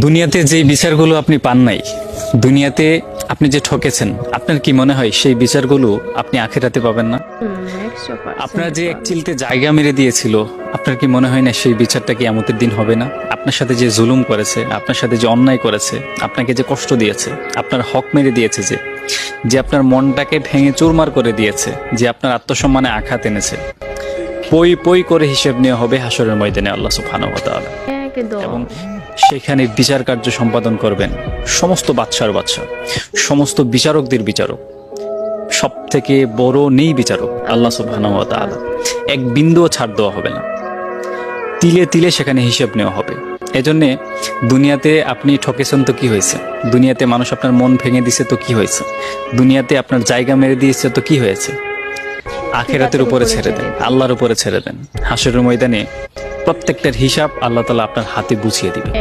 দুনিয়াতে যেই বিচারগুলো আপনি পান নাই, দুনিয়াতে আপনি যে ঠকেছেন, আপনার কি মনে হয় সেই বিচারগুলো আপনি আখিরাতে পাবেন না? 100% আপনার যে এক পাবে। চিলতে জায়গা মেরে দিয়েছিল, আপনার কি মনে হয় না সেই বিচারটা কি কিয়ামতের দিন হবে না? আপনার সাথে যে জুলুম করেছে, আপনার সাথে যে অন্যায় করেছে, আপনাকে যে কষ্ট দিয়েছে, আপনার হক মেরে দিয়েছে, যে যে আপনার মনটাকে ভেঙে চুরমার করে দিয়েছে, যে আপনার আত্মসম্মানে আঘাত এনেছে, পই পই করে হিসেব নেওয়া হবে হাসরের ময়দানে আল্লাহ সুবহানাহু ওয়া তাআলা। একদম। এবং সেখানে বিচার কার্য সম্পাদন করবেন সমস্ত বাদশার বাদশা, সমস্ত বিচারকদের বিচারক, সব থেকে বড় নেই বিচারক আল্লাহ সুবহানাহু ওয়া তাআলা। এক বিন্দুও ছাড় দেওয়া হবে না, তিলে তিলে সেখানে হিসেব নেওয়া হবে। এজন্যে দুনিয়াতে আপনি ঠকেছেন তো কি হয়েছে, দুনিয়াতে মানুষ আপনার মন ভেঙে দিছে তো কি হয়েছে, দুনিয়াতে আপনার জায়গা মেরে দিয়েছে তো কি হয়েছে, আখিরাতের উপরে ছেড়ে দেন, আল্লাহর উপরে ছেড়ে দেন। হাসরের ময়দানে প্রত্যেকটার হিসাব আল্লাহ তাআলা আপনার হাতে বুঝিয়ে দিবেন।